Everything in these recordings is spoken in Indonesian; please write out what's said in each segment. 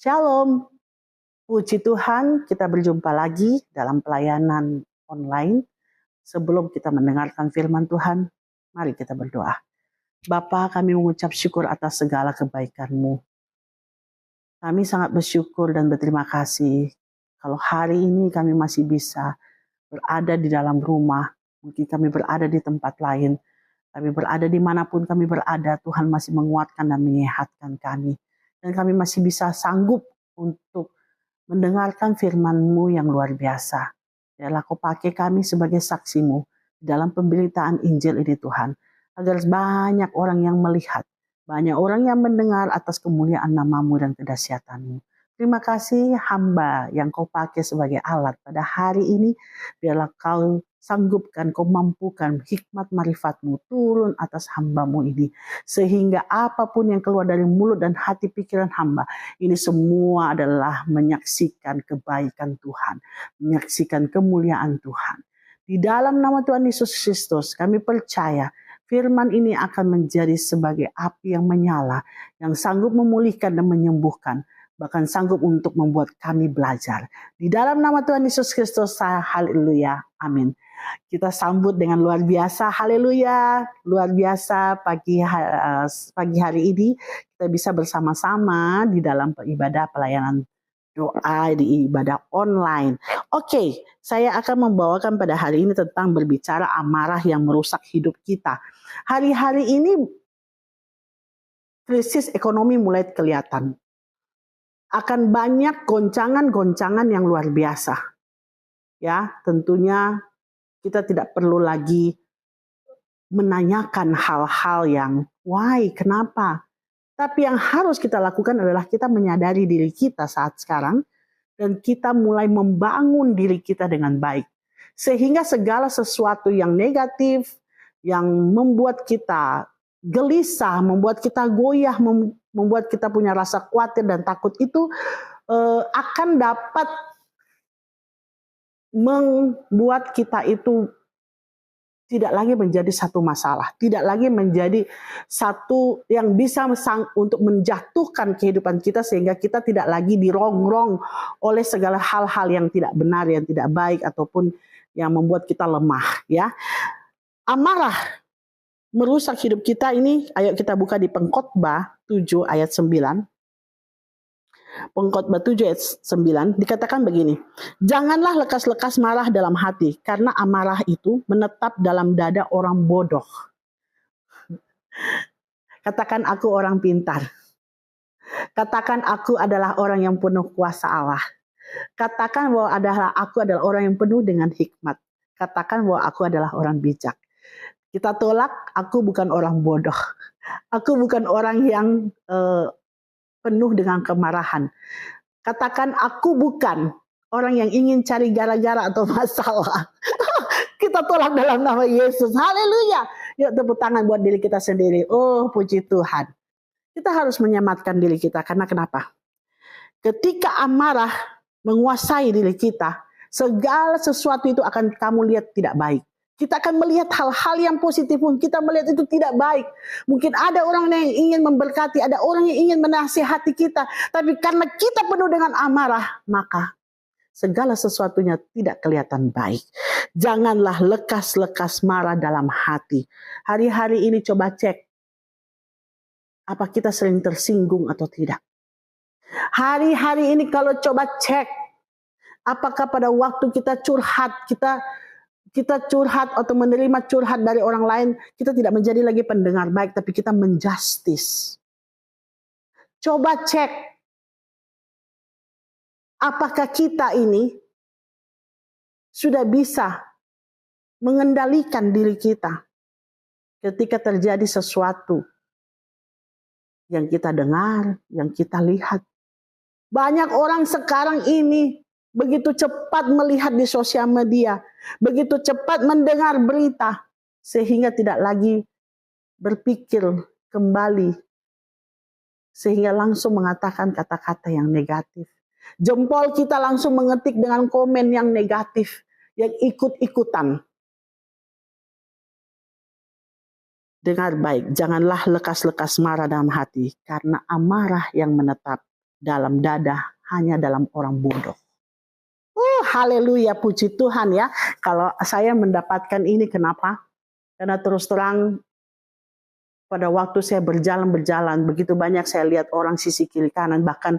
Shalom, puji Tuhan kita berjumpa lagi dalam pelayanan online. Sebelum kita mendengarkan firman Tuhan, mari kita berdoa. Bapa, kami mengucap syukur atas segala kebaikan-Mu. Kami sangat bersyukur dan berterima kasih kalau hari ini kami masih bisa berada di dalam rumah. Mungkin kami berada di tempat lain, kami berada dimanapun kami berada, Tuhan masih menguatkan dan menyehatkan kami. Dan kami masih bisa sanggup untuk mendengarkan firman-Mu yang luar biasa. Biarlah Kau pakai kami sebagai saksi-Mu dalam pemberitaan Injil ini Tuhan. Agar banyak orang yang melihat, banyak orang yang mendengar atas kemuliaan nama-Mu dan kedahsyatan-Mu. Terima kasih hamba yang Kau pakai sebagai alat pada hari ini. Biarlah Kau sanggupkan, Kau mampukan hikmat marifat-Mu turun atas hamba-Mu ini. Sehingga apapun yang keluar dari mulut dan hati pikiran hamba, ini semua adalah menyaksikan kebaikan Tuhan, menyaksikan kemuliaan Tuhan. Di dalam nama Tuhan Yesus Kristus, kami percaya firman ini akan menjadi sebagai api yang menyala, yang sanggup memulihkan dan menyembuhkan, bahkan sanggup untuk membuat kami belajar. Di dalam nama Tuhan Yesus Kristus, haleluya, amin. Kita sambut dengan luar biasa, haleluya, luar biasa pagi hari ini kita bisa bersama-sama di dalam ibadah pelayanan doa di ibadah online. Oke, saya akan membawakan pada hari ini tentang berbicara amarah yang merusak hidup kita. Hari-hari ini krisis ekonomi mulai kelihatan. Akan banyak goncangan-goncangan yang luar biasa. Ya, tentunya kita tidak perlu lagi menanyakan hal-hal yang why, kenapa. Tapi yang harus kita lakukan adalah kita menyadari diri kita saat sekarang dan kita mulai membangun diri kita dengan baik. Sehingga segala sesuatu yang negatif, yang membuat kita gelisah, membuat kita goyah, membuat kita punya rasa khawatir dan takut itu akan dapat membuat kita itu tidak lagi menjadi satu masalah, tidak lagi menjadi satu yang bisa untuk menjatuhkan kehidupan kita sehingga kita tidak lagi dirongrong oleh segala hal-hal yang tidak benar, yang tidak baik ataupun yang membuat kita lemah, ya. Amarah merusak hidup kita ini, ayo kita buka di Pengkhotbah 7 ayat 9. Pengkhotbah 7 ayat 9 dikatakan begini, janganlah lekas-lekas marah dalam hati, karena amarah itu menetap dalam dada orang bodoh. Katakan aku orang pintar. Katakan aku adalah orang yang penuh kuasa Allah. Katakan bahwa aku adalah orang yang penuh dengan hikmat. Katakan bahwa aku adalah orang bijak. Kita tolak, aku bukan orang bodoh. Aku bukan orang yang penuh dengan kemarahan. Katakan aku bukan orang yang ingin cari gara-gara atau masalah. Kita tolak dalam nama Yesus. Haleluya. Yuk tepuk tangan buat diri kita sendiri. Oh puji Tuhan. Kita harus menyematkan diri kita. Karena kenapa? Ketika amarah menguasai diri kita, segala sesuatu itu akan kamu lihat tidak baik. Kita akan melihat hal-hal yang positif pun kita melihat itu tidak baik. Mungkin ada orang yang ingin memberkati, ada orang yang ingin menasihati kita. Tapi karena kita penuh dengan amarah, maka segala sesuatunya tidak kelihatan baik. Janganlah lekas-lekas marah dalam hati. Hari-hari ini coba cek, apa kita sering tersinggung atau tidak. Hari-hari ini kalau coba cek, apakah pada waktu kita curhat, kita curhat atau menerima curhat dari orang lain, kita tidak menjadi lagi pendengar baik, tapi kita menjustis. Coba cek, apakah kita ini sudah bisa mengendalikan diri kita ketika terjadi sesuatu yang kita dengar, yang kita lihat. Banyak orang sekarang ini begitu cepat melihat di sosial media, begitu cepat mendengar berita, sehingga tidak lagi berpikir kembali, sehingga langsung mengatakan kata-kata yang negatif. Jempol kita langsung mengetik dengan komen yang negatif, yang ikut-ikutan. Dengar baik, janganlah lekas-lekas marah dalam hati, karena amarah yang menetap dalam dada hanya dalam orang bodoh. Haleluya, puji Tuhan ya. Kalau saya mendapatkan ini, kenapa? Karena terus terang pada waktu saya berjalan, begitu banyak saya lihat orang sisi kiri kanan, bahkan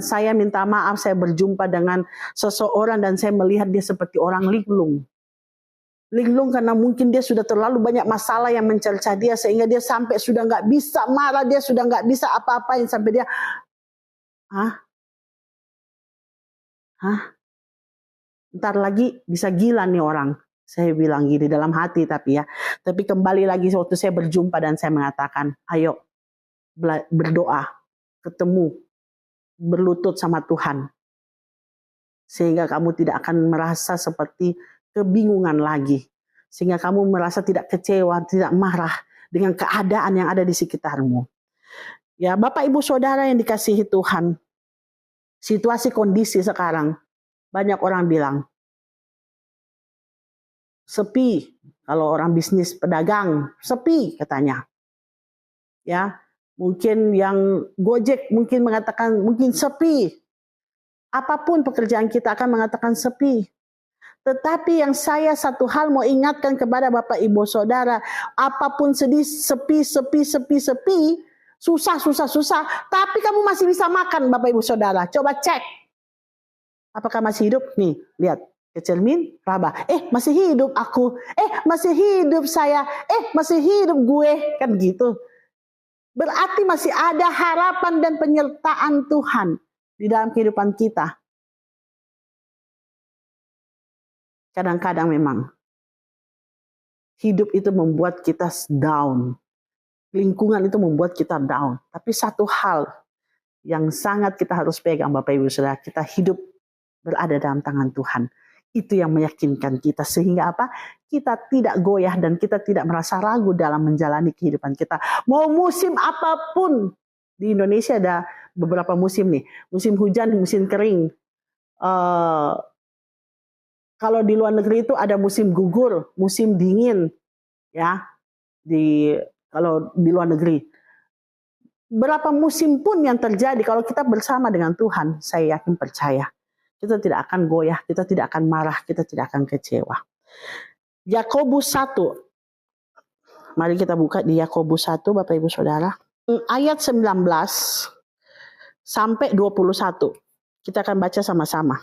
saya minta maaf, saya berjumpa dengan seseorang dan saya melihat dia seperti orang linglung. Linglung karena mungkin dia sudah terlalu banyak masalah yang mencerca dia, sehingga dia sampai sudah nggak bisa marah, dia sudah nggak bisa apa-apain, sampai dia, ntar lagi bisa gila nih orang. Saya bilang gini dalam hati tapi kembali lagi waktu saya berjumpa dan saya mengatakan, ayo berdoa, ketemu, berlutut sama Tuhan. Sehingga kamu tidak akan merasa seperti kebingungan lagi. Sehingga kamu merasa tidak kecewa, tidak marah dengan keadaan yang ada di sekitarmu. Ya, Bapak Ibu Saudara yang dikasihi Tuhan, situasi kondisi sekarang, banyak orang bilang, sepi. Kalau orang bisnis pedagang, sepi katanya. Ya, mungkin yang Gojek mungkin mengatakan mungkin sepi. Apapun pekerjaan kita akan mengatakan sepi. Tetapi yang saya satu hal mau ingatkan kepada Bapak Ibu Saudara, apapun sedih, sepi, susah, tapi kamu masih bisa makan Bapak Ibu Saudara. Coba cek. Apakah masih hidup? Nih, lihat. Ke cermin, raba. Masih hidup aku. Masih hidup saya. Masih hidup gue. Kan gitu. Berarti masih ada harapan dan penyertaan Tuhan di dalam kehidupan kita. Kadang-kadang memang hidup itu membuat kita down. Lingkungan itu membuat kita down. Tapi satu hal yang sangat kita harus pegang Bapak Ibu Saudara, kita hidup berada dalam tangan Tuhan. Itu yang meyakinkan kita sehingga apa? Kita tidak goyah dan kita tidak merasa ragu dalam menjalani kehidupan kita. Mau musim apapun. Di Indonesia ada beberapa musim nih. Musim hujan, musim kering. Kalau di luar negeri itu ada musim gugur, musim dingin, ya. Kalau di luar negeri, berapa musim pun yang terjadi, kalau kita bersama dengan Tuhan, saya yakin percaya, kita tidak akan goyah, kita tidak akan marah, kita tidak akan kecewa. Yakobus 1, mari kita buka di Yakobus 1, Bapak Ibu Saudara, ayat 19 sampai 21. Kita akan baca sama-sama.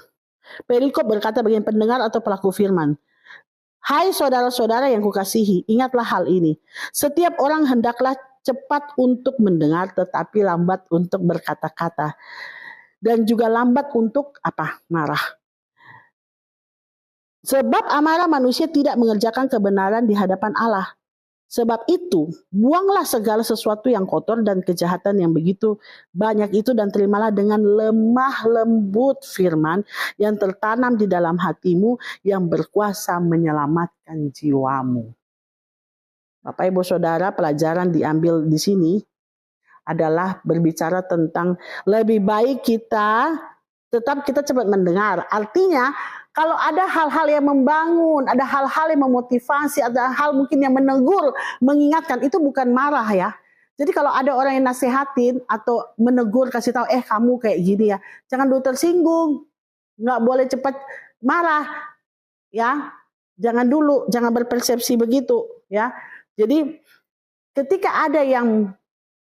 Perikop berkata bagi pendengar atau pelaku firman, hai saudara-saudara yang kukasihi, ingatlah hal ini. Setiap orang hendaklah cepat untuk mendengar, tetapi lambat untuk berkata-kata. Dan juga lambat untuk marah. Sebab amarah manusia tidak mengerjakan kebenaran di hadapan Allah. Sebab itu, buanglah segala sesuatu yang kotor dan kejahatan yang begitu banyak itu dan terimalah dengan lemah lembut firman yang tertanam di dalam hatimu yang berkuasa menyelamatkan jiwamu. Bapak Ibu Saudara, pelajaran diambil di sini adalah berbicara tentang lebih baik kita cepat mendengar. Artinya, kalau ada hal-hal yang membangun, ada hal-hal yang memotivasi, ada hal mungkin yang menegur, mengingatkan, itu bukan marah ya. Jadi kalau ada orang yang nasihatin atau menegur, kasih tahu, kamu kayak gini ya, jangan dulu tersinggung, nggak boleh cepat marah, ya. Jangan berpersepsi begitu, ya. Jadi ketika ada yang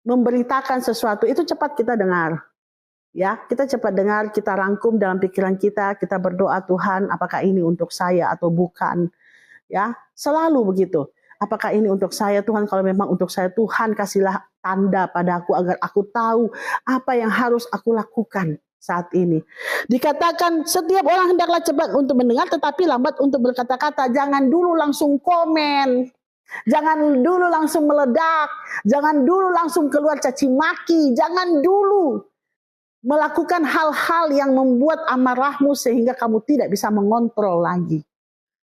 memberitakan sesuatu, itu cepat kita dengar. Ya, kita cepat dengar, kita rangkum dalam pikiran kita berdoa, Tuhan, apakah ini untuk saya atau bukan? Ya, selalu begitu. Apakah ini untuk saya, Tuhan? Kalau memang untuk saya, Tuhan kasihlah tanda padaku agar aku tahu apa yang harus aku lakukan saat ini. Dikatakan setiap orang hendaklah cepat untuk mendengar, tetapi lambat untuk berkata-kata. Jangan dulu langsung komen. Jangan dulu langsung meledak. Jangan dulu langsung keluar caci maki. Jangan dulu melakukan hal-hal yang membuat amarahmu sehingga kamu tidak bisa mengontrol lagi.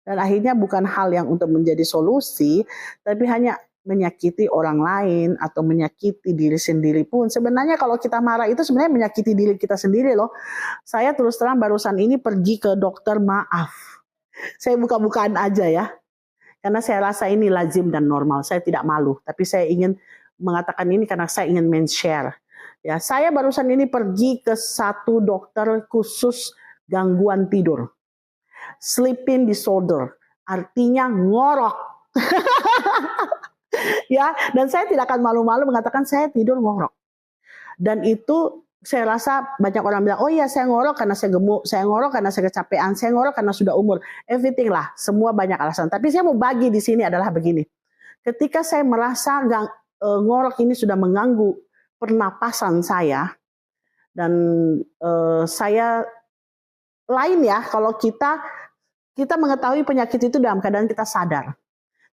Dan akhirnya bukan hal yang untuk menjadi solusi, tapi hanya menyakiti orang lain atau menyakiti diri sendiri pun. Sebenarnya kalau kita marah itu sebenarnya menyakiti diri kita sendiri loh. Saya terus terang barusan ini pergi ke dokter, maaf. Saya buka-bukaan aja ya. Karena saya rasa ini lazim dan normal. Saya tidak malu, tapi saya ingin mengatakan ini karena saya ingin men-share. Ya, saya barusan ini pergi ke satu dokter khusus gangguan tidur. Sleeping disorder, artinya ngorok. Ya, dan saya tidak akan malu-malu mengatakan saya tidur ngorok. Dan itu saya rasa banyak orang bilang, oh iya saya ngorok karena saya gemuk, saya ngorok karena saya kecapean, saya ngorok karena sudah umur, everything lah, semua banyak alasan. Tapi saya mau bagi di sini adalah begini, ketika saya merasa ngorok ini sudah mengganggu pernapasan saya, dan saya lain ya, kalau kita mengetahui penyakit itu dalam keadaan kita sadar.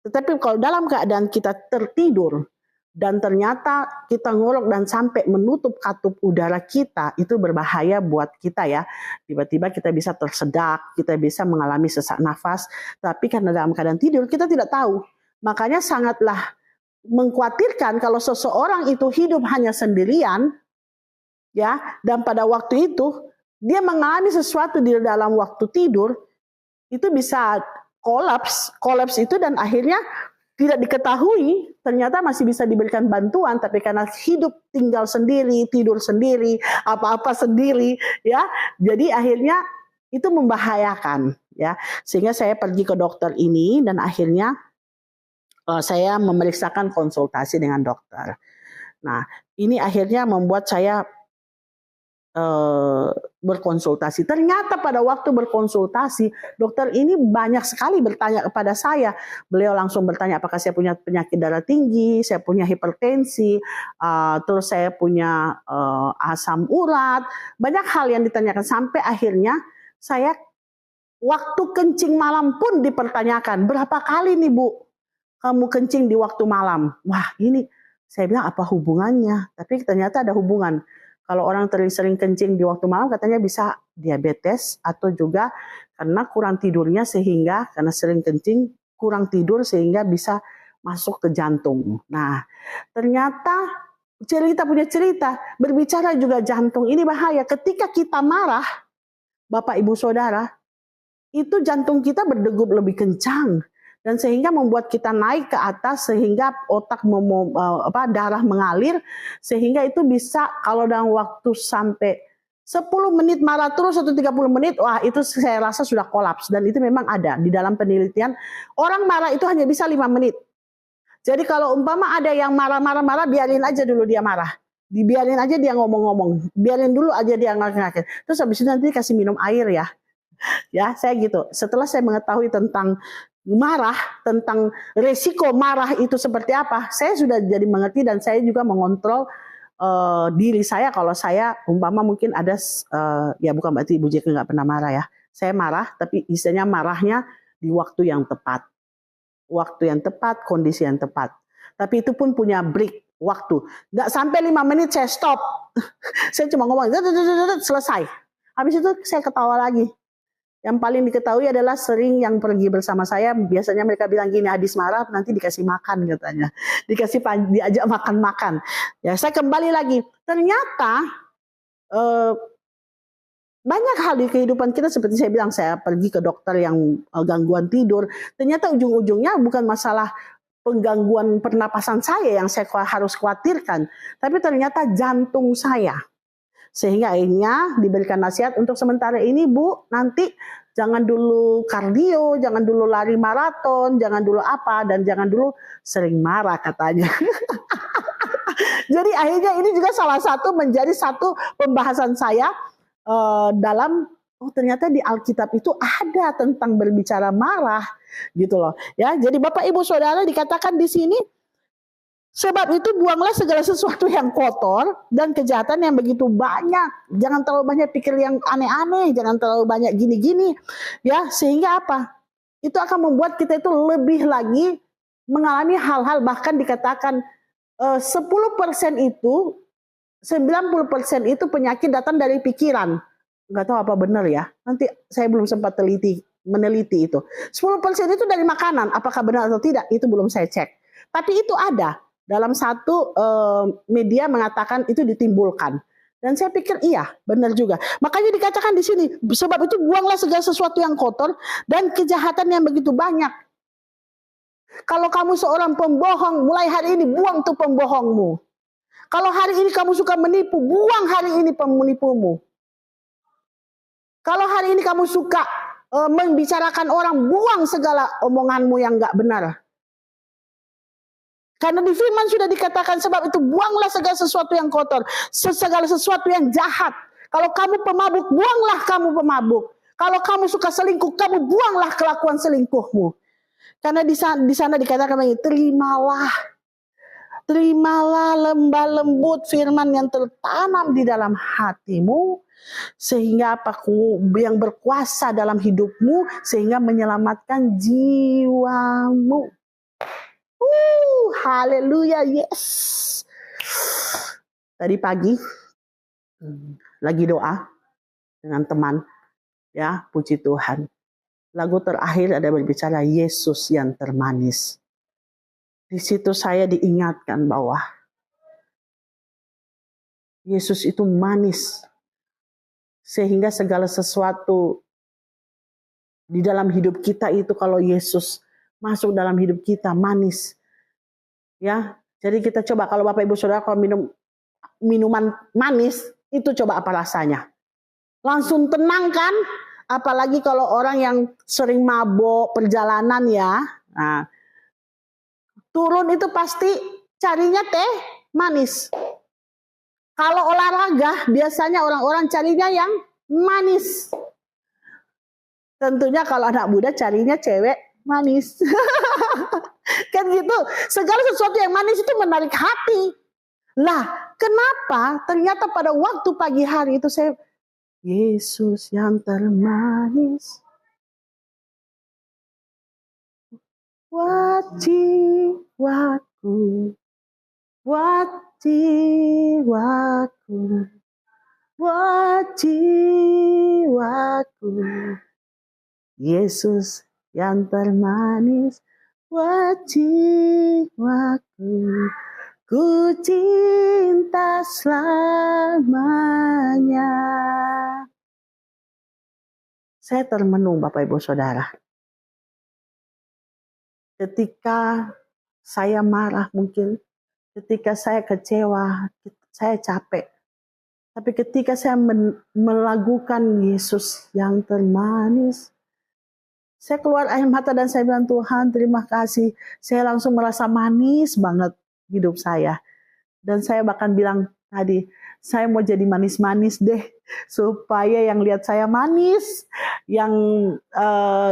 Tetapi kalau dalam keadaan kita tertidur dan ternyata kita ngorok dan sampai menutup katup udara kita, itu berbahaya buat kita ya. Tiba-tiba kita bisa tersedak, kita bisa mengalami sesak nafas, tapi karena dalam keadaan tidur kita tidak tahu. Makanya sangatlah mengkhawatirkan kalau seseorang itu hidup hanya sendirian, ya, dan pada waktu itu dia mengalami sesuatu di dalam waktu tidur, itu bisa kolaps itu, dan akhirnya tidak diketahui, ternyata masih bisa diberikan bantuan, tapi karena hidup tinggal sendiri, tidur sendiri, apa-apa sendiri, ya, jadi akhirnya itu membahayakan, ya. Sehingga saya pergi ke dokter ini dan akhirnya saya memeriksakan konsultasi dengan dokter. Nah, ini akhirnya membuat saya berkonsultasi. Ternyata pada waktu berkonsultasi, dokter ini banyak sekali bertanya kepada saya. Beliau langsung bertanya apakah saya punya penyakit darah tinggi, saya punya hipertensi, terus saya punya asam urat, banyak hal yang ditanyakan sampai akhirnya saya waktu kencing malam pun dipertanyakan, berapa kali nih Bu kamu kencing di waktu malam? Wah, ini saya bilang apa hubungannya? Tapi ternyata ada hubungan. Kalau orang sering kencing di waktu malam katanya bisa diabetes, atau juga karena kurang tidurnya sehingga karena sering kencing, kurang tidur sehingga bisa masuk ke jantung. Nah, ternyata punya cerita, berbicara juga jantung ini bahaya. Ketika kita marah, Bapak Ibu Saudara, itu jantung kita berdegup lebih kencang. Dan sehingga membuat kita naik ke atas, sehingga otak darah mengalir, sehingga itu bisa kalau dalam waktu sampai 10 menit marah terus atau 30 menit, wah itu saya rasa sudah kolaps. Dan itu memang ada di dalam penelitian, orang marah itu hanya bisa 5 menit. Jadi kalau umpama ada yang marah, biarin aja dulu dia marah. Dibiarin aja dia ngomong-ngomong, biarin dulu aja dia ngakak-ngakak. Terus habis itu nanti kasih minum air ya. Ya, saya gitu. Setelah saya mengetahui tentang marah, tentang resiko marah itu seperti apa, saya sudah jadi mengerti, dan saya juga mengontrol diri saya. Kalau saya umpama mungkin ada ya bukan berarti Ibu Jeka nggak pernah marah ya, saya marah tapi istilahnya marahnya di waktu yang tepat, kondisi yang tepat, tapi itu pun punya break waktu, nggak sampai 5 menit saya stop. Saya cuma ngomong selesai, habis itu saya ketawa lagi. Yang paling diketahui adalah sering yang pergi bersama saya, biasanya mereka bilang gini, habis marah nanti dikasih makan katanya. Diajak makan-makan. Ya, saya kembali lagi. Ternyata banyak hal di kehidupan kita, seperti saya bilang, saya pergi ke dokter yang gangguan tidur. Ternyata ujung-ujungnya bukan masalah penggangguan pernapasan saya yang saya harus khawatirkan, tapi ternyata jantung saya. Sehingga akhirnya diberikan nasihat untuk sementara ini Bu, nanti jangan dulu kardio, jangan dulu lari maraton, jangan dulu apa, dan jangan dulu sering marah katanya. Jadi akhirnya ini juga salah satu menjadi satu pembahasan saya dalam, oh ternyata di Alkitab itu ada tentang berbicara marah gitu loh. Ya, jadi Bapak Ibu Saudara dikatakan di sini, sebab itu buanglah segala sesuatu yang kotor dan kejahatan yang begitu banyak. Jangan terlalu banyak pikir yang aneh-aneh, jangan terlalu banyak gini-gini. Ya, sehingga apa? Itu akan membuat kita itu lebih lagi mengalami hal-hal, bahkan dikatakan 10% itu, 90% itu penyakit datang dari pikiran. Nggak tahu apa benar ya. Nanti saya belum sempat meneliti itu. 10% itu dari makanan. Apakah benar atau tidak? Itu belum saya cek. Tapi itu ada. Dalam satu media mengatakan itu ditimbulkan. Dan saya pikir iya, benar juga. Makanya dikatakan di sini, sebab itu buanglah segala sesuatu yang kotor dan kejahatan yang begitu banyak. Kalau kamu seorang pembohong, mulai hari ini buang tuh pembohongmu. Kalau hari ini kamu suka menipu, buang hari ini penipumu. Kalau hari ini kamu suka membicarakan orang, buang segala omonganmu yang gak benar. Karena di firman sudah dikatakan, sebab itu buanglah segala sesuatu yang kotor, segala sesuatu yang jahat. Kalau kamu pemabuk, buanglah kamu pemabuk. Kalau kamu suka selingkuh, kamu buanglah kelakuan selingkuhmu. Karena di sana dikatakan lagi, terimalah lembah lembut firman yang tertanam di dalam hatimu, sehingga yang berkuasa dalam hidupmu, sehingga menyelamatkan jiwamu. Haleluya, yes. Tadi pagi lagi doa dengan teman, ya, puji Tuhan. Lagu terakhir ada berbicara Yesus yang termanis. Di situ saya diingatkan bahwa Yesus itu manis, sehingga segala sesuatu di dalam hidup kita itu kalau Yesus masuk dalam hidup kita manis. Ya, jadi kita coba kalau Bapak Ibu Saudara kalau minum minuman manis itu coba apa rasanya? Langsung tenang kan? Apalagi kalau orang yang sering mabok perjalanan ya. Nah, turun itu pasti carinya teh manis. Kalau olahraga biasanya orang-orang carinya yang manis. Tentunya kalau anak muda carinya cewek manis. Kan gitu. Segala sesuatu yang manis itu menarik hati. Lah, kenapa? Ternyata pada waktu pagi hari itu saya, Yesus yang termanis, buat jiwaku, buat jiwaku, buat jiwaku. Yesus yang termanis, buat jiwaku, ku cinta selamanya. Saya termenung Bapak Ibu Saudara. Ketika saya marah mungkin, ketika saya kecewa, saya capek. Tapi ketika saya melakukan Yesus yang termanis, saya keluar air mata dan saya bilang, Tuhan terima kasih. Saya langsung merasa manis banget hidup saya. Dan saya bahkan bilang tadi, saya mau jadi manis-manis deh. Supaya yang lihat saya manis, yang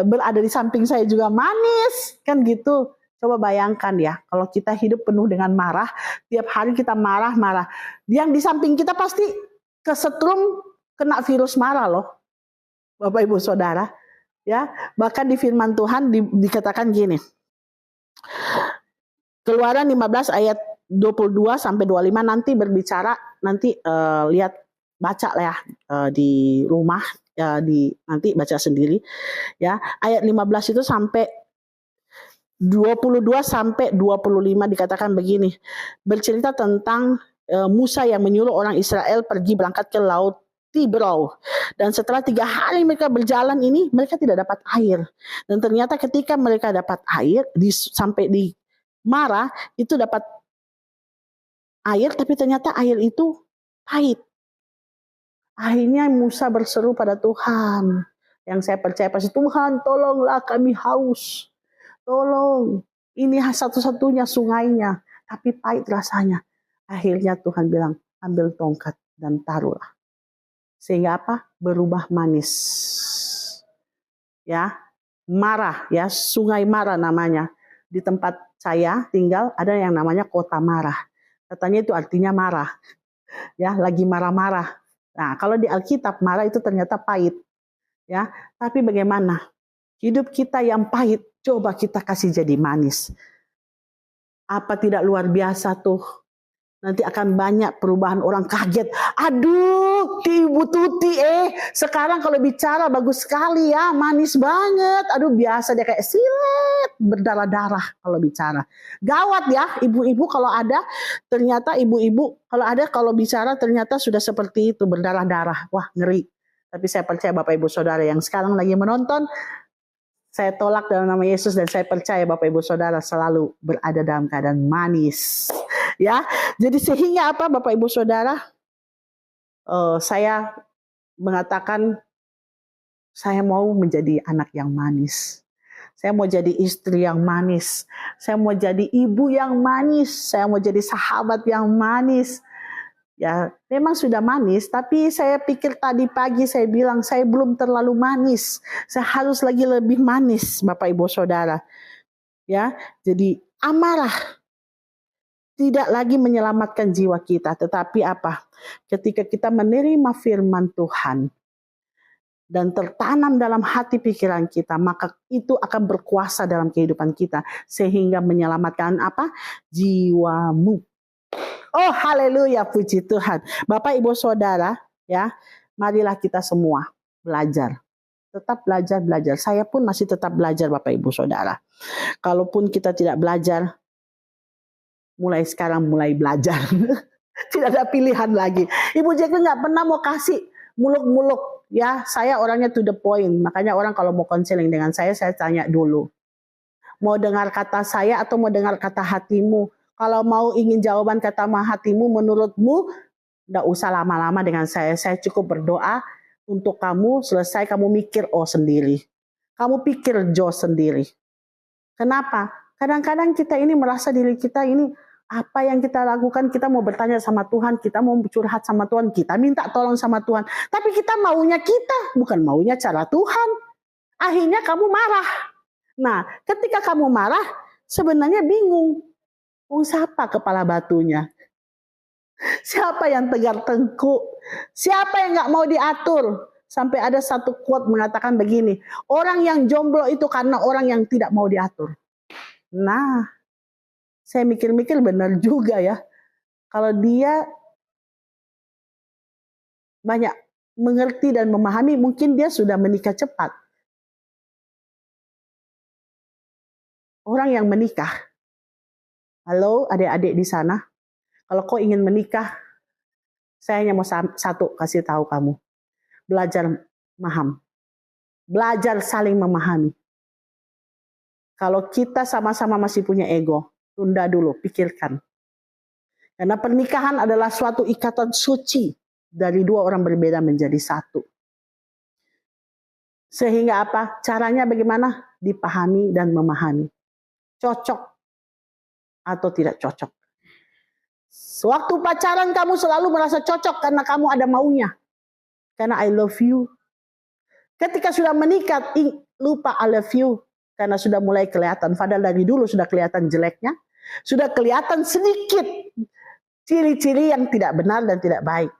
berada di samping saya juga manis. Kan gitu. Coba bayangkan ya, kalau kita hidup penuh dengan marah, tiap hari kita marah-marah. Yang di samping kita pasti kesetrum kena virus marah loh. Bapak Ibu Saudara. Ya, bahkan di firman Tuhan dikatakan gini. Keluaran 15 ayat 22 sampai 25 nanti berbicara, nanti lihat baca lah ya di rumah ya, nanti baca sendiri ya. Ayat 15 itu sampai 22 sampai 25 dikatakan begini. Bercerita tentang Musa yang menyuruh orang Israel pergi berangkat ke laut Tibrau. Dan setelah 3 hari mereka berjalan ini, mereka tidak dapat air. Dan ternyata ketika mereka dapat air, sampai di Mara, itu dapat air, tapi ternyata air itu pahit. Akhirnya Musa berseru pada Tuhan. Yang saya percaya pasti, Tuhan tolonglah kami haus. Tolong, ini satu-satunya sungainya, tapi pahit rasanya. Akhirnya Tuhan bilang, ambil tongkat dan taruhlah. Sehingga apa? Berubah manis. Ya, Mara, ya, Sungai Mara namanya. Di tempat saya tinggal ada yang namanya Kota Marah. Katanya itu artinya marah. Ya, lagi marah-marah. Nah, kalau di Alkitab marah itu ternyata pahit. Ya, tapi bagaimana? Hidup kita yang pahit, coba kita kasih jadi manis. Apa tidak luar biasa tuh? Nanti akan banyak perubahan, orang kaget. Aduh, Ibu Tuti sekarang kalau bicara bagus sekali ya, manis banget. Aduh, biasa dia kayak silet, berdarah-darah kalau bicara. Gawat ya, ibu-ibu kalau ada, ternyata ibu-ibu kalau bicara ternyata sudah seperti itu, berdarah-darah. Wah, ngeri. Tapi saya percaya Bapak Ibu Saudara yang sekarang lagi menonton, saya tolak dalam nama Yesus dan saya percaya Bapak Ibu Saudara selalu berada dalam keadaan manis. Ya, jadi sehingga apa Bapak Ibu Saudara? Saya mengatakan saya mau menjadi anak yang manis. Saya mau jadi istri yang manis. Saya mau jadi ibu yang manis. Saya mau jadi sahabat yang manis. Ya, memang sudah manis, tapi saya pikir tadi pagi saya bilang saya belum terlalu manis. Saya harus lagi lebih manis, Bapak Ibu Saudara. Ya, jadi amarah tidak lagi menyelamatkan jiwa kita, tetapi apa? Ketika kita menerima firman Tuhan dan tertanam dalam hati pikiran kita, maka itu akan berkuasa dalam kehidupan kita sehingga menyelamatkan apa? Jiwamu. Oh haleluya, puji Tuhan. Bapak Ibu Saudara, ya, marilah kita semua belajar. Tetap belajar. Saya pun masih tetap belajar Bapak Ibu Saudara. Kalaupun kita tidak belajar, mulai sekarang mulai belajar. Tidak ada pilihan lagi. Ibu Jacqueline nggak pernah mau kasih muluk-muluk. Ya, saya orangnya to the point. Makanya orang kalau mau konseling dengan saya tanya dulu. Mau dengar kata saya atau mau dengar kata hatimu? Kalau mau ingin jawaban kata hatimu menurutmu, nggak usah lama-lama dengan saya. Saya cukup berdoa untuk kamu, selesai kamu mikir sendiri. Kamu pikir sendiri. Kenapa? Kadang-kadang kita ini merasa diri kita ini apa yang kita lakukan, kita mau bertanya sama Tuhan, kita mau curhat sama Tuhan, kita minta tolong sama Tuhan. Tapi kita maunya kita, bukan maunya cara Tuhan. Akhirnya kamu marah. Nah, ketika kamu marah, sebenarnya bingung. Siapa kepala batunya? Siapa yang tegar tengkuk? Siapa yang gak mau diatur? Sampai ada satu quote mengatakan begini, orang yang jomblo itu karena orang yang tidak mau diatur. Nah, saya mikir-mikir benar juga ya. Kalau dia banyak mengerti dan memahami, mungkin dia sudah menikah cepat. Orang yang menikah, halo adik-adik di sana, kalau kau ingin menikah, saya hanya mau satu kasih tahu kamu. Belajar memaham. Belajar saling memahami. Kalau kita sama-sama masih punya ego, tunda dulu, pikirkan. Karena pernikahan adalah suatu ikatan suci dari dua orang berbeda menjadi satu. Sehingga apa? Caranya bagaimana? Dipahami dan memahami. Cocok atau tidak cocok. Waktu pacaran kamu selalu merasa cocok karena kamu ada maunya. Karena I love you. Ketika sudah menikah, lupa I love you. Karena sudah mulai kelihatan. Padahal dari dulu sudah kelihatan jeleknya. Sudah kelihatan sedikit ciri-ciri yang tidak benar dan tidak baik.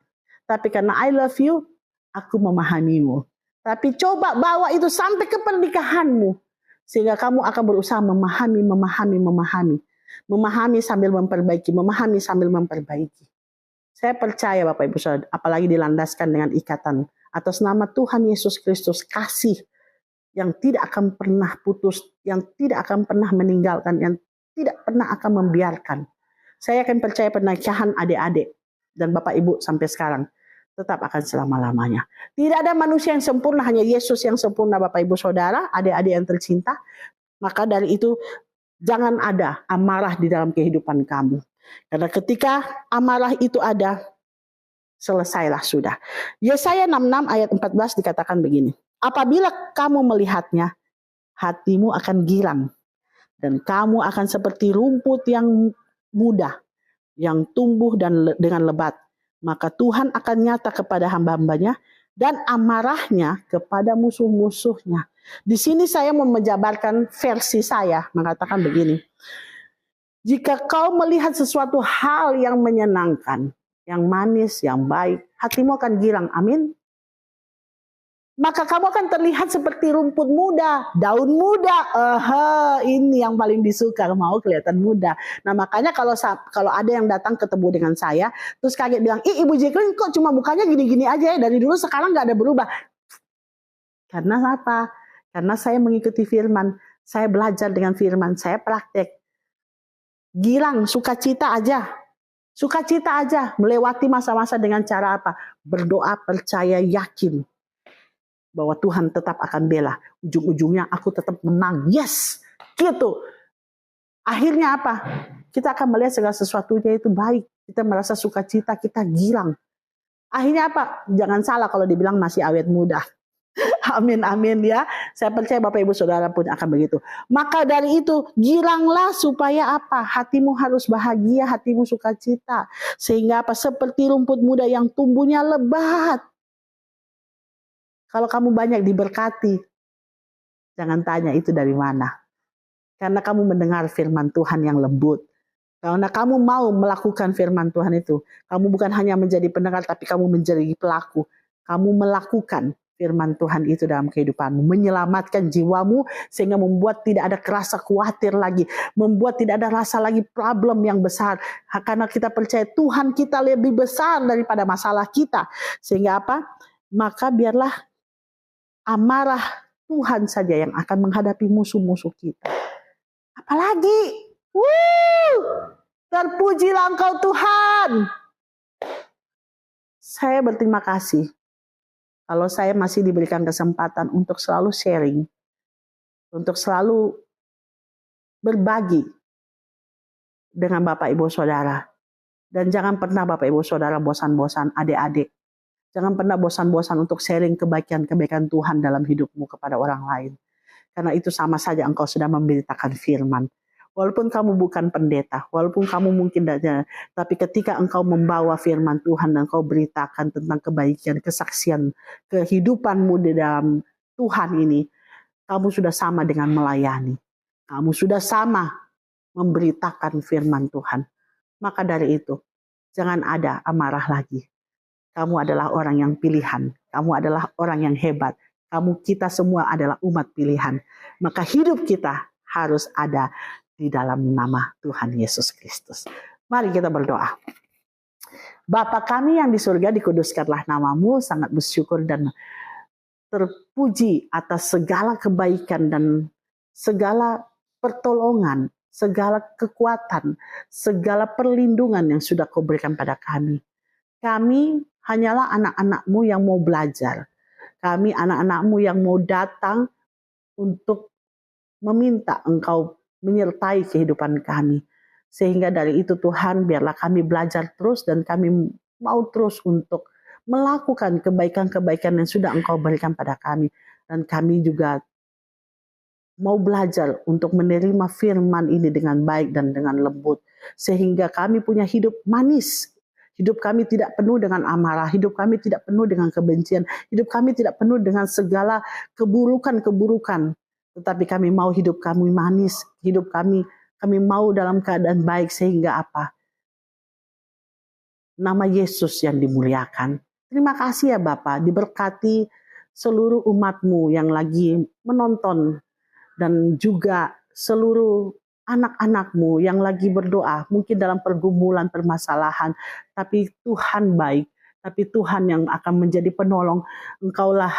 Tapi karena I love you, aku memahamimu. Tapi coba bawa itu sampai ke pernikahanmu. Sehingga kamu akan berusaha memahami. Memahami sambil memperbaiki. Memahami sambil memperbaiki. Saya percaya Bapak Ibu Saudara, apalagi dilandaskan dengan ikatan atas nama Tuhan Yesus Kristus, kasih yang tidak akan pernah putus, yang tidak akan pernah meninggalkan, yang tidak pernah akan membiarkan. Saya akan percaya pernikahan adik-adik dan Bapak Ibu sampai sekarang tetap akan selama-lamanya. Tidak ada manusia yang sempurna, hanya Yesus yang sempurna Bapak Ibu Saudara, adik-adik yang tercinta. Maka dari itu jangan ada amarah di dalam kehidupan kamu. Karena ketika amarah itu ada, selesailah sudah. Yesaya 66 ayat 14 dikatakan begini. Apabila kamu melihatnya, hatimu akan girang. Dan kamu akan seperti rumput yang muda, yang tumbuh dengan lebat. Maka Tuhan akan nyata kepada hamba-hambanya dan amarahnya kepada musuh-musuhnya. Di sini saya mau menjabarkan versi saya, mengatakan begini. Jika kau melihat sesuatu hal yang menyenangkan, yang manis, yang baik, hatimu akan girang. Amin. Maka kamu akan terlihat seperti rumput muda, daun muda. Ini yang paling disuka, mau kelihatan muda. Nah makanya kalau ada yang datang ketemu dengan saya, terus kaget bilang, Ibu Jacqueline kok cuma mukanya gini-gini aja ya, dari dulu sekarang gak ada berubah. Karena apa? Karena saya mengikuti firman, saya belajar dengan firman, saya praktek. Girang, sukacita aja. Sukacita aja, melewati masa-masa dengan cara apa? Berdoa, percaya, yakin bahwa Tuhan tetap akan bela. Ujung-ujungnya aku tetap menang. Yes, gitu. Akhirnya apa? Kita akan melihat segala sesuatunya itu baik. Kita merasa sukacita, kita girang. Akhirnya apa? Jangan salah kalau dibilang masih awet muda. Amin, amin ya. Saya percaya Bapak Ibu Saudara pun akan begitu. Maka dari itu, giranglah supaya apa? Hatimu harus bahagia, hatimu sukacita. Sehingga apa? Seperti rumput muda yang tumbuhnya lebat. Kalau kamu banyak diberkati, jangan tanya itu dari mana. Karena kamu mendengar firman Tuhan yang lembut. Karena kamu mau melakukan firman Tuhan itu. Kamu bukan hanya menjadi pendengar, tapi kamu menjadi pelaku. Kamu melakukan firman Tuhan itu dalam kehidupanmu. Menyelamatkan jiwamu sehingga membuat tidak ada rasa khawatir lagi. Membuat tidak ada rasa lagi problem yang besar. Karena kita percaya Tuhan kita lebih besar daripada masalah kita. Sehingga apa? Maka biarlah amarah Tuhan saja yang akan menghadapi musuh-musuh kita. Apalagi? Terpujilah Engkau Tuhan. Saya berterima kasih kalau saya masih diberikan kesempatan untuk selalu sharing, untuk selalu berbagi dengan Bapak Ibu Saudara. Dan jangan pernah Bapak Ibu Saudara bosan-bosan adik-adik. Jangan pernah bosan-bosan untuk sharing kebaikan-kebaikan Tuhan dalam hidupmu kepada orang lain. Karena itu sama saja engkau sedang memberitakan firman. Walaupun kamu bukan pendeta, walaupun kamu mungkin tidak, tapi ketika engkau membawa firman Tuhan dan engkau beritakan tentang kebaikan, kesaksian, kehidupanmu di dalam Tuhan ini, kamu sudah sama dengan melayani. Kamu sudah sama memberitakan firman Tuhan. Maka dari itu, jangan ada amarah lagi. Kamu adalah orang yang pilihan. Kamu adalah orang yang hebat. Kita semua adalah umat pilihan. Maka hidup kita harus ada di dalam nama Tuhan Yesus Kristus. Mari kita berdoa. Bapa kami yang di surga, dikuduskanlah namamu, sangat bersyukur dan terpuji atas segala kebaikan dan segala pertolongan, segala kekuatan, segala perlindungan yang sudah kau berikan pada kami. Kami hanyalah anak-anak-Mu yang mau belajar. Kami anak-anak-Mu yang mau datang untuk meminta Engkau menyertai kehidupan kami. Sehingga dari itu Tuhan, biarlah kami belajar terus dan kami mau terus untuk melakukan kebaikan-kebaikan yang sudah Engkau berikan pada kami. Dan kami juga mau belajar untuk menerima firman ini dengan baik dan dengan lembut. Sehingga kami punya hidup manis. Hidup kami tidak penuh dengan amarah. Hidup kami tidak penuh dengan kebencian. Hidup kami tidak penuh dengan segala keburukan-keburukan. Tetapi kami mau hidup kami manis. Hidup kami mau dalam keadaan baik. Sehingga apa? Nama Yesus yang dimuliakan. Terima kasih ya Bapa. Diberkati seluruh umat-Mu yang lagi menonton. Dan juga seluruh anak-anak-Mu yang lagi berdoa. Mungkin dalam pergumulan, permasalahan. Tapi Tuhan baik. Tapi Tuhan yang akan menjadi penolong. Engkaulah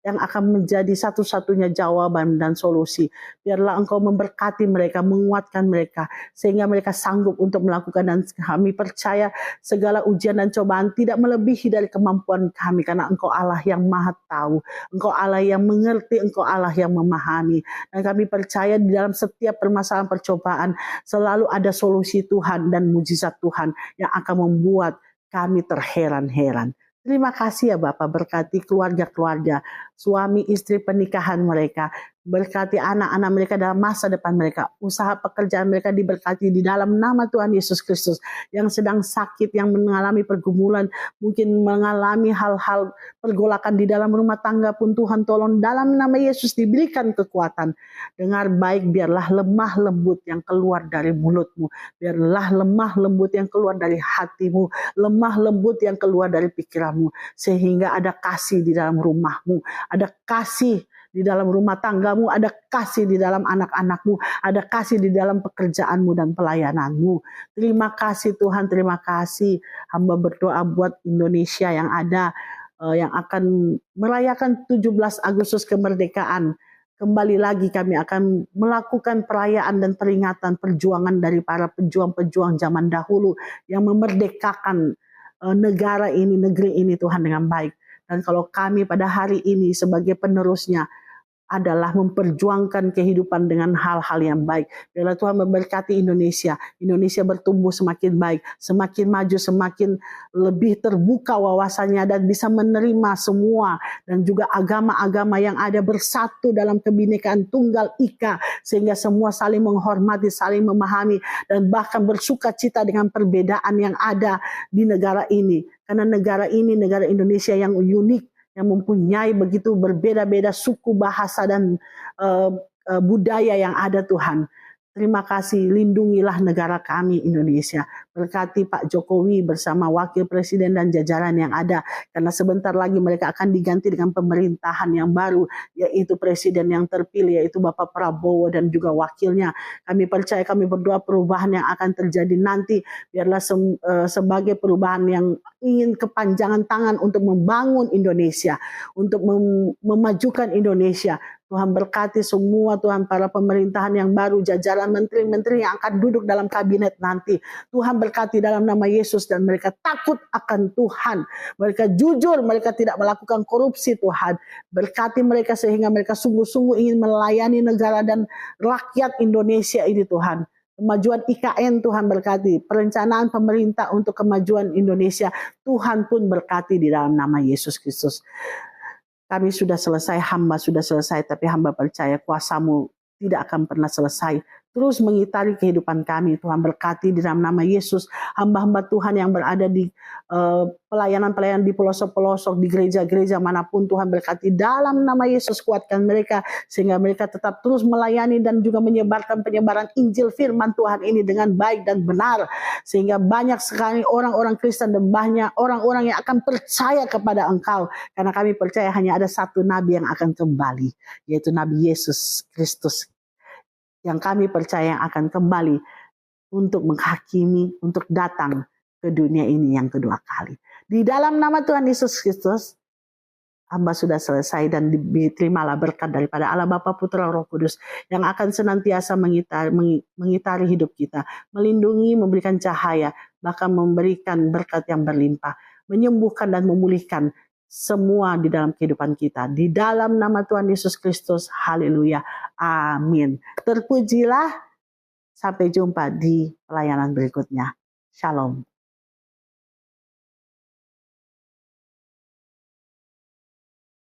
yang akan menjadi satu-satunya jawaban dan solusi. Biarlah Engkau memberkati mereka, menguatkan mereka, sehingga mereka sanggup untuk melakukan. Dan kami percaya segala ujian dan cobaan tidak melebihi dari kemampuan kami, karena Engkau Allah yang maha tahu, Engkau Allah yang mengerti, Engkau Allah yang memahami. Dan kami percaya di dalam setiap permasalahan percobaan selalu ada solusi Tuhan dan mujizat Tuhan yang akan membuat kami terheran-heran. Terima kasih ya Bapak, berkati keluarga-keluarga, suami istri pernikahan mereka, berkati anak-anak mereka dalam masa depan mereka, usaha pekerjaan mereka diberkati di dalam nama Tuhan Yesus Kristus. Yang sedang sakit, yang mengalami pergumulan, mungkin mengalami hal-hal pergolakan di dalam rumah tangga pun Tuhan tolong dalam nama Yesus diberikan kekuatan. Dengar baik, biarlah lemah lembut yang keluar dari mulutmu, biarlah lemah lembut yang keluar dari hatimu, lemah lembut yang keluar dari pikiranmu, sehingga ada kasih di dalam rumahmu, ada kasih di dalam rumah tanggamu, ada kasih di dalam anak-anakmu, ada kasih di dalam pekerjaanmu dan pelayananmu. Terima kasih Tuhan, terima kasih. Hamba berdoa buat Indonesia yang ada, yang akan merayakan 17 Agustus kemerdekaan. Kembali lagi kami akan melakukan perayaan dan peringatan perjuangan dari para pejuang-pejuang zaman dahulu yang memerdekakan negara ini, negeri ini Tuhan dengan baik. Dan kalau kami pada hari ini sebagai penerusnya adalah memperjuangkan kehidupan dengan hal-hal yang baik. Biarlah Tuhan memberkati Indonesia. Indonesia bertumbuh semakin baik, semakin maju, semakin lebih terbuka wawasannya dan bisa menerima semua dan juga agama-agama yang ada bersatu dalam kebinekaan tunggal ika, sehingga semua saling menghormati, saling memahami, dan bahkan bersuka cita dengan perbedaan yang ada di negara ini. Karena negara ini, negara Indonesia yang unik, yang mempunyai begitu berbeda-beda suku, bahasa, dan budaya yang ada Tuhan. Terima kasih, lindungilah negara kami Indonesia. Berkati Pak Jokowi bersama Wakil Presiden dan jajaran yang ada. Karena sebentar lagi mereka akan diganti dengan pemerintahan yang baru, yaitu Presiden yang terpilih, yaitu Bapak Prabowo dan juga wakilnya. Kami percaya, kami berdoa perubahan yang akan terjadi nanti. Biarlah sebagai perubahan yang ingin kepanjangan tangan untuk membangun Indonesia, untuk memajukan Indonesia. Tuhan berkati semua Tuhan para pemerintahan yang baru, jajaran menteri-menteri yang akan duduk dalam kabinet nanti. Tuhan berkati dalam nama Yesus, dan mereka takut akan Tuhan. Mereka jujur, mereka tidak melakukan korupsi Tuhan. Berkati mereka sehingga mereka sungguh-sungguh ingin melayani negara dan rakyat Indonesia ini Tuhan. Kemajuan IKN Tuhan berkati. Perencanaan pemerintah untuk kemajuan Indonesia Tuhan pun berkati di dalam nama Yesus Kristus. Kami sudah selesai, hamba sudah selesai, tapi hamba percaya kuasa-Mu tidak akan pernah selesai. Terus mengitari kehidupan kami. Tuhan berkati di dalam nama Yesus. Hamba-hamba Tuhan yang berada di pelayanan-pelayanan di pelosok-pelosok, di gereja-gereja manapun, Tuhan berkati dalam nama Yesus. Kuatkan mereka sehingga mereka tetap terus melayani dan juga menyebarkan penyebaran Injil firman Tuhan ini dengan baik dan benar. Sehingga banyak sekali orang-orang Kristen dan banyak orang-orang yang akan percaya kepada Engkau. Karena kami percaya hanya ada satu Nabi yang akan kembali, yaitu Nabi Yesus Kristus. Yang kami percaya yang akan kembali untuk menghakimi, untuk datang ke dunia ini yang kedua kali. Di dalam nama Tuhan Yesus Kristus, hamba sudah selesai, dan diterimalah berkat daripada Allah Bapa, Putra, Roh Kudus yang akan senantiasa mengitari hidup kita, melindungi, memberikan cahaya, bahkan memberikan berkat yang berlimpah, menyembuhkan dan memulihkan semua di dalam kehidupan kita. Di dalam nama Tuhan Yesus Kristus, haleluya, amin. Terpujilah, sampai jumpa di pelayanan berikutnya. Shalom.